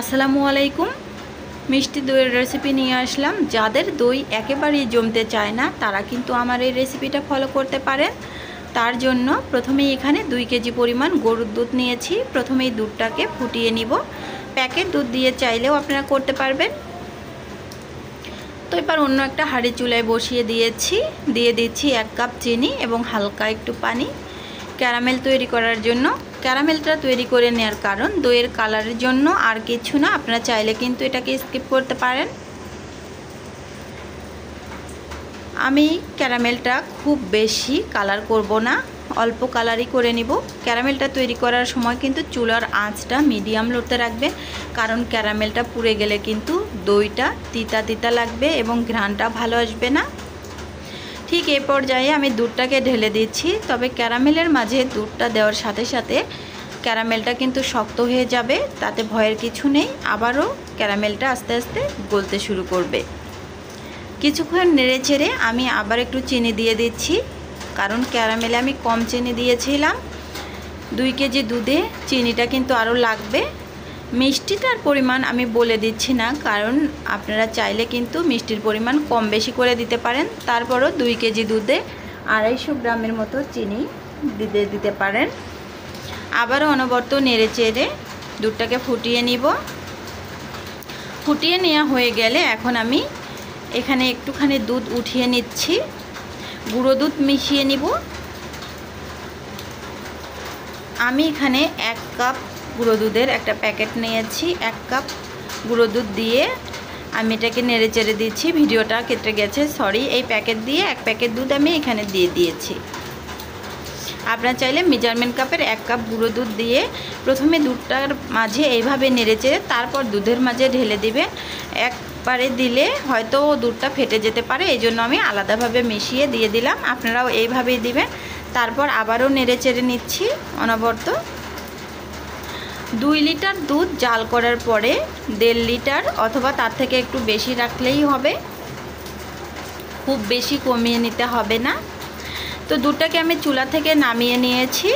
আসসালামু আলাইকুম। মিষ্টি দইয়ের রেসিপি নিয়ে আসলাম। যাদের দই একেবারেই জমতে চায় না তারা কিন্তু আমার এই রেসিপিটা ফলো করতে পারেন। তার জন্য প্রথমেই এখানে 2 কেজি পরিমাণ গরুর দুধ নিয়েছি। প্রথমেই দুধটাকে ফুটিয়ে নিব। প্যাকেট দুধ দিয়ে চাইলেও আপনারা করতে পারবেন। তো এবার অন্য একটা হাঁড়ি চুলায় বসিয়ে দিয়ে দিচ্ছি 1 কাপ চিনি এবং হালকা একটু পানি ক্যারামেল তৈরি করার জন্য। ক্যারামেলটা তৈরি করে নেওয়ার কারণ দইয়ের কালারের জন্য, আর কিছু না। আপনারা চাইলে কিন্তু এটাকে স্কিপ করতে পারেন। আমি ক্যারামেলটা খুব বেশি কালার করব না, অল্প কালারই করে নিব। ক্যারামেলটা তৈরি করার সময় কিন্তু চুলার আঁচটা মিডিয়াম লোতে রাখবেন, কারণ ক্যারামেলটা পুড়ে গেলে কিন্তু দইটা তিতা তিতা লাগবে এবং ঘ্রাণটা ভালো আসবে না। ঠিক এই পর্যায়ে আমি দুধটাকে ঢেলে দিচ্ছি। তবে ক্যারামেলের মাঝে দুধটা দেওয়ার সাথে সাথে ক্যারামেলটা কিন্তু শক্ত হয়ে যাবে, তাতে ভয়ের কিছু নেই। আবারও ক্যারামেলটা আস্তে আস্তে গলতে শুরু করবে। কিছুক্ষণ নেড়ে চেড়ে আমি আবার একটু চিনি দিয়ে দিচ্ছি, কারণ ক্যারামেলে আমি কম চিনি দিয়েছিলাম। 2 কেজি দুধে চিনিটা কিন্তু আরও লাগবে। মিষ্টিটার পরিমাণ আমি বলে দিচ্ছি না, কারণ আপনারা চাইলে কিন্তু মিষ্টির পরিমাণ কম বেশি করে দিতে পারেন। তারপরও 2 কেজি দুধে 250 গ্রামের মতো চিনি দিতে পারেন। আবারও অনবরত নেড়ে চেড়ে দুধটাকে ফুটিয়ে নিব। ফুটিয়ে নেওয়া হয়ে গেলে এখন আমি এখানে একটুখানি দুধ উঠিয়ে নিচ্ছি, গুঁড়ো দুধ মিশিয়ে নিব। আমি এখানে 1 কাপ গুঁড়ো দুধের একটা প্যাকেট নিয়েছি। 1 কাপ গুঁড়ো দুধ দিয়ে আমি এটাকে নেড়ে চেড়ে দিচ্ছি। ভিডিওটা কেটে গেছে, সরি। এই প্যাকেট দিয়ে 1 প্যাকেট দুধ আমি এখানে দিয়ে দিয়েছি। আপনারা চাইলে মেজারমেন্ট কাপের 1 কাপ গুঁড়ো দুধ দিয়ে প্রথমে দুধটার মাঝে এইভাবে নেড়ে চেড়ে তারপর দুধের মাঝে ঢেলে দিবেন। একবারে দিলে হয়তো দুধটা ফেটে যেতে পারে, এই জন্য আমি আলাদাভাবে মিশিয়ে দিয়ে দিলাম। আপনারাও এইভাবেই দিবেন। তারপর আবারও নেড়ে চেড়ে নিচ্ছি অনবরত। 2 লিটার দুধ জাল করার পরে 1.5 লিটার অথবা তার থেকে একটু বেশি রাখলেই হবে, খুব বেশি কমিয়ে নিতে হবে না। তো দুধটাকে আমি চুলা থেকে নামিয়ে নিয়েছি।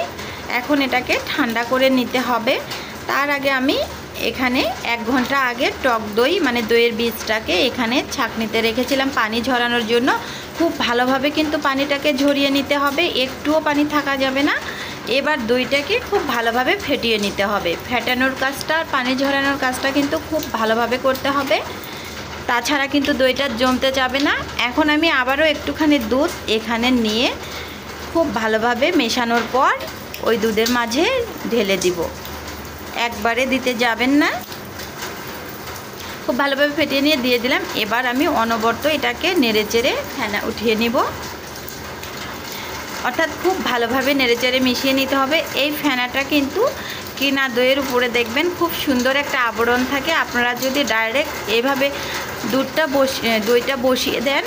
এখন এটাকে ঠান্ডা করে নিতে হবে। তার আগে আমি এখানে 1 ঘন্টা আগে টক দই মানে দইয়ের বীজটাকে এখানে ছাঁকনিতে রেখেছিলাম পানি ঝরানোর জন্য। খুব ভালোভাবে কিন্তু পানিটাকে ঝরিয়ে নিতে হবে, একটুও পানি থাকা যাবে না। এবার দইটাকে খুব ভালোভাবে ফেটিয়ে নিতে হবে। ফেটানোর কাজটা আর পানি ঝরানোর কাজটা কিন্তু খুব ভালোভাবে করতে হবে, তাছাড়া কিন্তু দইটা জমতে যাবে না। এখন আমি আবারও একটুখানি দুধ এখানে নিয়ে খুব ভালোভাবে মেশানোর পর ওই দুধের মাঝে ঢেলে দিব। একবারে দিতে যাবেন না, খুব ভালোভাবে ফেটিয়ে নিয়ে দিয়ে দিলাম। এবার আমি অনবরত এটাকে নেড়ে চেড়ে ফেনা উঠিয়ে নিব, অর্থাৎ খুব ভালোভাবে নেড়ে চেড়ে মিশিয়ে নিতে হবে। এই ফেনাটা কিন্তু কিনা দইয়ের উপরে দেখবেন খুব সুন্দর একটা আবরণ থাকে। আপনারা যদি ডাইরেক্ট এইভাবে দইটা বসিয়ে দেন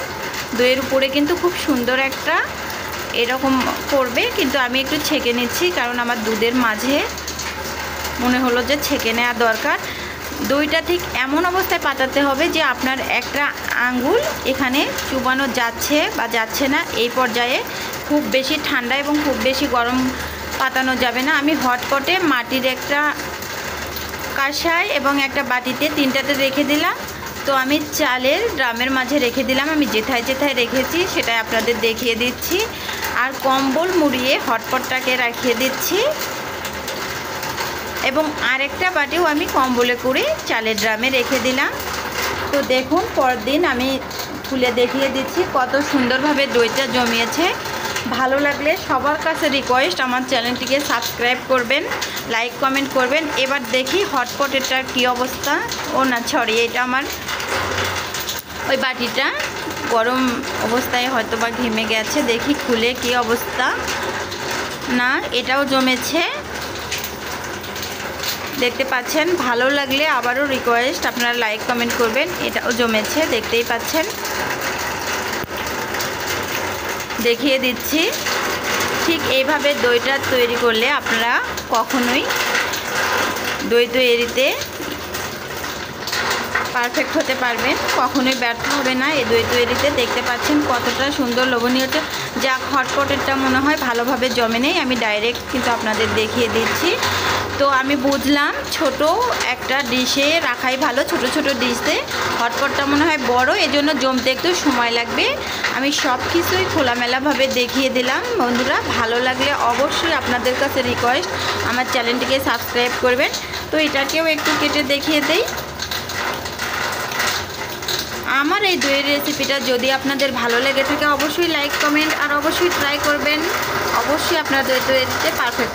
দইয়ের উপরে কিন্তু খুব সুন্দর একটা এরকম করবে, কিন্তু আমি একটু ছেঁকে নিচ্ছি, কারণ আমার দুধের মাঝে মনে হলো যে ছেঁকে নেওয়া দরকার। দইটা ঠিক এমন অবস্থায় পাতাতে হবে যে আপনার একটা আঙ্গুল এখানে চুবানো যাচ্ছে বা যাচ্ছে না। এই পর্যায়ে খুব বেশি ঠান্ডা এবং খুব বেশি গরম পাতানো যাবে না। আমি হটপটে মাটির একটা কাঁসায় এবং একটা বাটিতে 3টাতে রেখে দিলাম। তো আমি চালের ড্রামের মাঝে রেখে দিলাম। আমি যেথায় যেথায় রেখেছি সেটাই আপনাদের দেখিয়ে দিচ্ছি। আর কম্বল মুড়িয়ে হটপটটাকে রাখিয়ে দিচ্ছি এবং আরেকটা বাটিও আমি কম্বলে করে চালের ড্রামে রেখে দিলাম। তো দেখুন পরদিন আমি খুলে দেখিয়ে দিচ্ছি কত সুন্দরভাবে দইটা জমিয়েছে। ভালো লাগলে সবার কাছে রিকোয়েস্ট আমার চ্যানেলটিকে সাবস্ক্রাইব করবেন, লাইক কমেন্ট করবেন। এবার দেখি হটপটেরটার কী অবস্থা। ও না, সরি, এটা আমার ওই বাটিটা গরম অবস্থায় হয়তো বা ঘেমে গেছে। দেখি খুলে কী অবস্থা। না, এটাও জমেছে, দেখতে পাচ্ছেন। ভালো লাগলে আবারও রিকোয়েস্ট আপনারা লাইক কমেন্ট করবেন। এটাও জমেছে, দেখতেই পাচ্ছেন। দেখিয়ে দিচ্ছি। ঠিক এইভাবে দইটা তৈরি করলে আপনারা কখনোই দই তৈরিতে পারফেক্ট হতে পারবেন, কখনোই ব্যর্থ হবে না এই দই তৈরিতে। দেখতে পাচ্ছেন কতটা সুন্দর লোভনীয় হচ্ছে। যা হটপটেরটা মনে হয় ভালোভাবে জমে নেই, আমি ডাইরেক্ট কিন্তু আপনাদের দেখিয়ে দিচ্ছি। তো আমি বুঝলাম ছোট একটা ডিশে রাখাই ভালো, ছোট ছোট ডিশে। হটপটটা মনে হয় বড়, এজন্য জমতে একটু সময় লাগবে। আমি সব কিছুই খোলামেলাভাবে দেখিয়ে দিলাম। বন্ধুরা ভালো লাগলে অবশ্যই আপনাদের কাছে রিকোয়েস্ট আমার চ্যানেলটিকে সাবস্ক্রাইব করবেন। তো এটাকেও একটু কেটে দেখিয়ে দেই। আমার এই দইয়ের রেসিপিটা যদি আপনাদের ভালো লেগে থাকে অবশ্যই লাইক কমেন্ট আর অবশ্যই ট্রাই করবেন। অবশ্যই আপনাদের দইয়ের পারফেক্ট